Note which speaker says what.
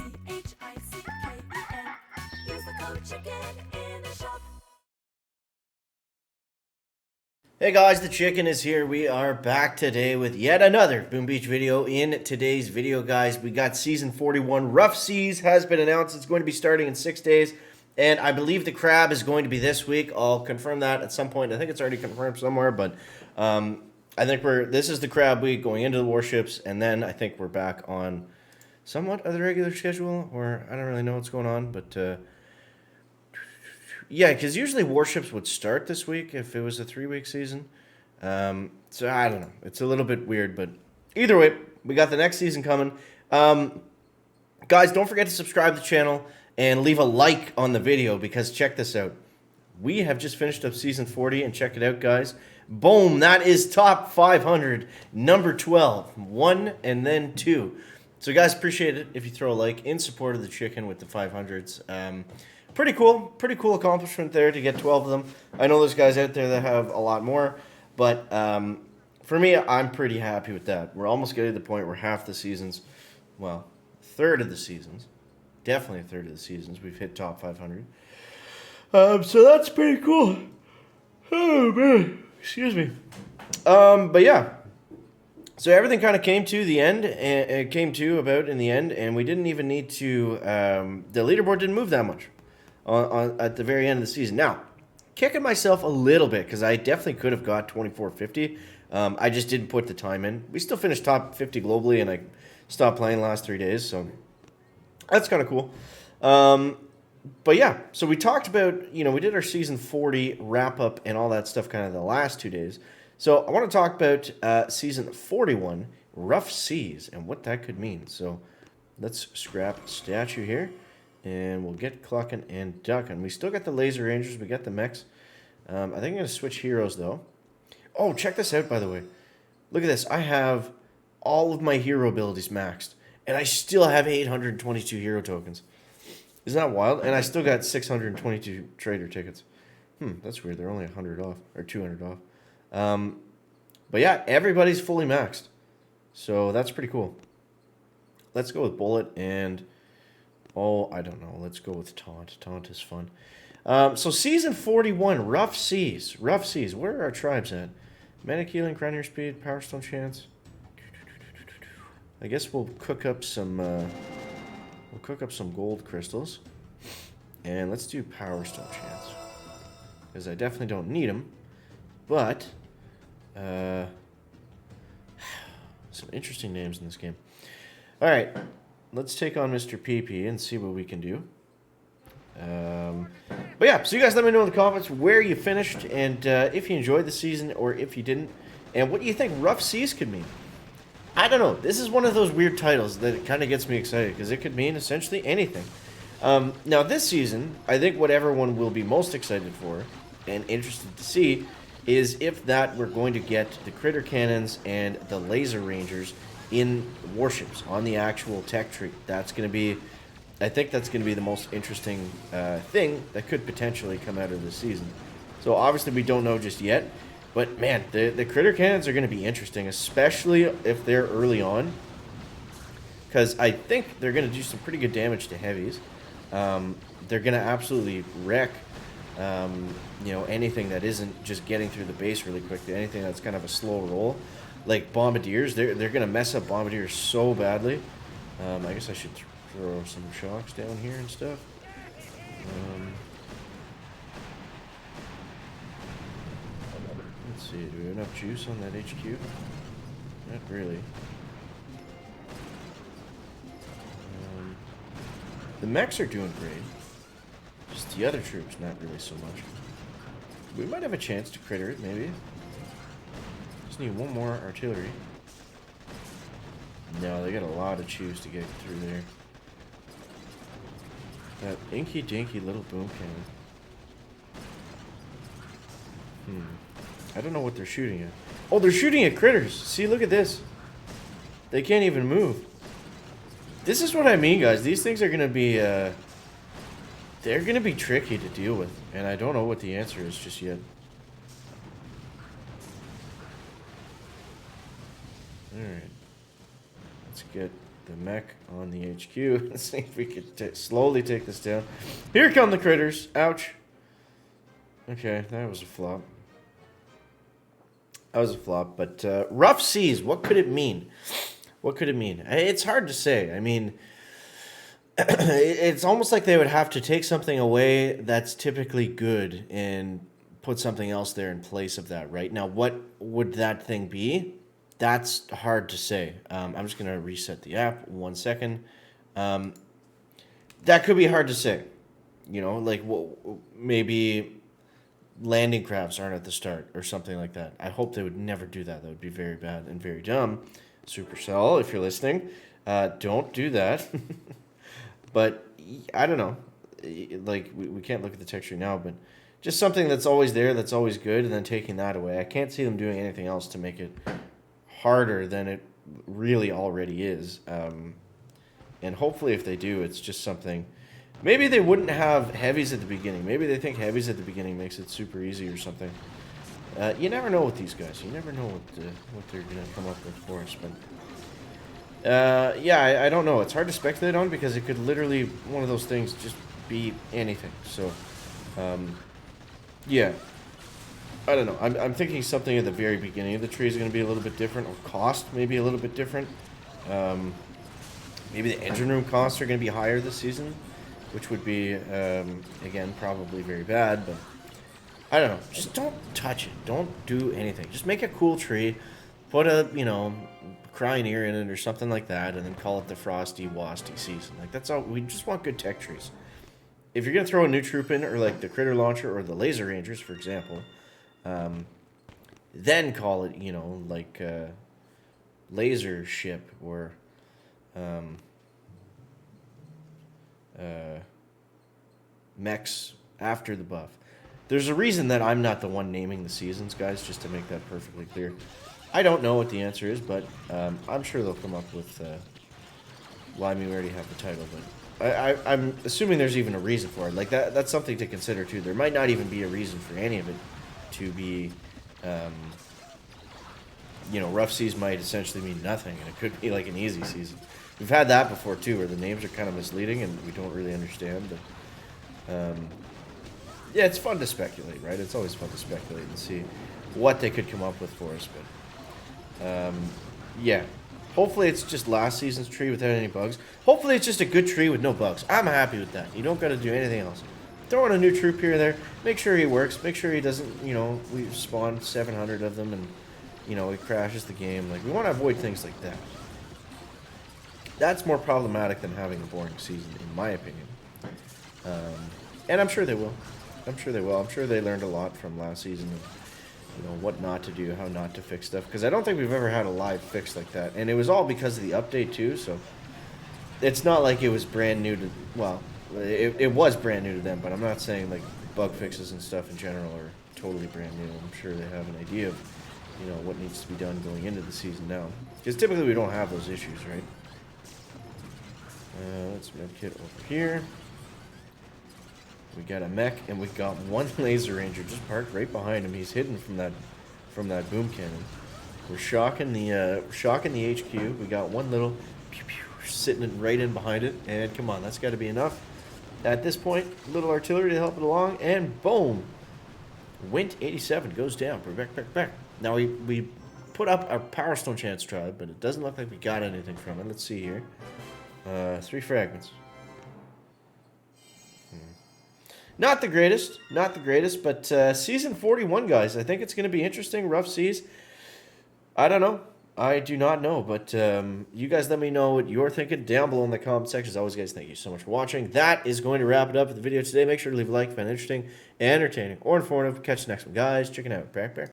Speaker 1: Use the code CHICKEN in the shop.
Speaker 2: Hey guys, the chicken is here. We are back today with yet another Boom Beach video. In today's video, guys, we got season 41. Rough Seas has been announced. It's going to be starting in 6 days. And I believe the crab is going to be this week. I'll confirm that at some point. I think it's already confirmed somewhere, but I think this is the crab week going into the warships, and then I think we're back on somewhat of the regular schedule, or I don't really know what's going on, but yeah, because usually warships would start this week if it was a 3-week season. So I don't know. It's a little bit weird, but either way, we got the next season coming. Guys, don't forget to subscribe to the channel and leave a like on the video, because check this out. We have just finished up season 40, and check it out, guys. Boom, that is top 500, number 12, 1 and then 2. So guys, appreciate it if you throw a like in support of the chicken with the 500s. Pretty cool accomplishment there to get 12 of them. I know there's guys out there that have a lot more, but for me, I'm pretty happy with that. We're almost getting to the point where half the seasons, well, a third of the seasons, definitely a third of the seasons, we've hit top 500. So that's pretty cool. Oh man, excuse me. But yeah, so everything kind of came to the end, and it came to about in the end, and we didn't even need to. The leaderboard didn't move that much at the very end of the season. Now, kicking myself a little bit because I definitely could have got 2450. I just didn't put the time in. We still finished top 50 globally, and I stopped playing the last 3 days, so that's kind of cool. But yeah, so we talked about, we did our season 40 wrap up and all that stuff kind of the last 2 days. So I want to talk about season 41, Rough Seas, and what that could mean. So let's scrap statue here, and we'll get clucking and ducking. We still got the laser rangers, we got the mechs. I think I'm going to switch heroes though. Oh, check this out, by the way. Look at this. I have all of my hero abilities maxed, and I still have 822 hero tokens. Isn't that wild? And I still got 622 trader tickets. That's weird. They're only 100 off, or 200 off. But yeah, everybody's fully maxed. So that's pretty cool. Let's go with Bullet and... Oh, I don't know. Let's go with Taunt. Taunt is fun. So season 41, Rough Seas. Rough Seas. Where are our tribes at? Medic healing, Cranier speed, Power Stone chance. I guess we'll cook up some... We'll cook up some gold crystals. And let's do Power Stone chance. Because I definitely don't need them. But... some interesting names in this game. Alright. Let's take on Mr. PP and see what we can do. But yeah, so you guys let me know in the comments where you finished, and if you enjoyed the season or if you didn't, and what you think Rough Seas could mean. I don't know. This is one of those weird titles that kind of gets me excited because it could mean essentially anything. Now, this season, I think what everyone will be most excited for and interested to see is if that we're going to get the critter cannons and the laser rangers in warships on the actual tech tree. That's going to be, I think that's going to be the most interesting thing that could potentially come out of this season. So obviously we don't know just yet, but man, the critter cannons are going to be interesting, especially if they're early on, because I think they're going to do some pretty good damage to heavies. They're going to absolutely wreck anything that isn't just getting through the base really quickly, anything that's kind of a slow roll. Like bombardiers, they're going to mess up bombardiers so badly. I guess I should throw some shocks down here and stuff. Let's see, do we have enough juice on that HQ? Not really. The mechs are doing great. Just the other troops, not really so much. We might have a chance to critter it, maybe. Just need one more artillery. No, they got a lot of chews to get through there. That inky dinky little boom cannon. I don't know what they're shooting at. Oh, they're shooting at critters. See, look at this. They can't even move. This is what I mean, guys. These things are going to be, they're going to be tricky to deal with. And I don't know what the answer is just yet. Alright. Let's get the mech on the HQ. Let's see if we could slowly take this down. Here come the critters. Ouch. Okay, that was a flop. That was a flop, but rough seas, what could it mean? What could it mean? It's hard to say. I mean, it's almost like they would have to take something away that's typically good and put something else there in place of that, right? Now, what would that thing be? That's hard to say. I'm just going to reset the app 1 second. That could be hard to say. You know, like maybe landing crafts aren't at the start or something like that. I hope they would never do that. That would be very bad and very dumb. Supercell, if you're listening, don't do that. But I don't know. Like, we can't look at the texture now, but just something that's always there, that's always good, and then taking that away. I can't see them doing anything else to make it harder than it really already is. And hopefully if they do, it's just something... Maybe they wouldn't have heavies at the beginning. Maybe they think heavies at the beginning makes it super easy or something. You never know with these guys. You never know what they're going to come up with for us. But yeah, I don't know. It's hard to speculate on because it could literally, one of those things, just be anything. So, yeah. I don't know. I'm thinking something at the very beginning of the tree is going to be a little bit different, or cost maybe a little bit different. Maybe the engine room costs are going to be higher this season, which would be, again, probably very bad, but I don't know. Just don't touch it. Don't do anything. Just make a cool tree, put a, crying ear in it or something like that, and then call it the Frosty Wasty season. Like, that's all. We just want good tech trees. If you're going to throw a new troop in, or like the Critter Launcher or the Laser Rangers, for example, then call it, like Laser Ship or mechs after the buff. There's a reason that I'm not the one naming the seasons, guys, just to make that perfectly clear. I don't know what the answer is, but I'm sure they'll come up with... well, I mean, we already have the title, but I'm assuming there's even a reason for it. Like, that's something to consider, too. There might not even be a reason for any of it to be... rough seas might essentially mean nothing, and it could be like an easy season. We've had that before, too, where the names are kind of misleading and we don't really understand, but... yeah, it's fun to speculate, right? It's always fun to speculate and see what they could come up with for us, but... yeah. Hopefully it's just last season's tree without any bugs. Hopefully it's just a good tree with no bugs. I'm happy with that. You don't got to do anything else. Throw in a new troop here and there. Make sure he works. Make sure he doesn't, we spawn 700 of them and, he crashes the game. Like, we want to avoid things like that. That's more problematic than having a boring season, in my opinion. And I'm sure they will. I'm sure they will. I'm sure they learned a lot from last season of, what not to do, how not to fix stuff. Because I don't think we've ever had a live fix like that. And it was all because of the update, too. So it's not like it was brand new to... Well, it was brand new to them. But I'm not saying, like, bug fixes and stuff in general are totally brand new. I'm sure they have an idea of, what needs to be done going into the season now. Because typically we don't have those issues, right? Let's medkit over here. We got a mech, and we got one laser ranger just parked right behind him. He's hidden from that boom cannon. We're shocking the HQ. We got one little pew pew sitting right in behind it, and come on, that's got to be enough. At this point, little artillery to help it along, and boom, Wint 87 goes down. We're back. Now we put up our Power Stone Chance tribe, but it doesn't look like we got anything from it. Let's see here. 3 fragments. Not the greatest, but Season 41, guys. I think it's going to be interesting. Rough seas. I don't know. I do not know, but you guys let me know what you're thinking down below in the comment section. As always, guys, thank you so much for watching. That is going to wrap it up for the video today. Make sure to leave a like if you find it interesting, entertaining, or informative. Catch you next one, guys. Check it out. Back.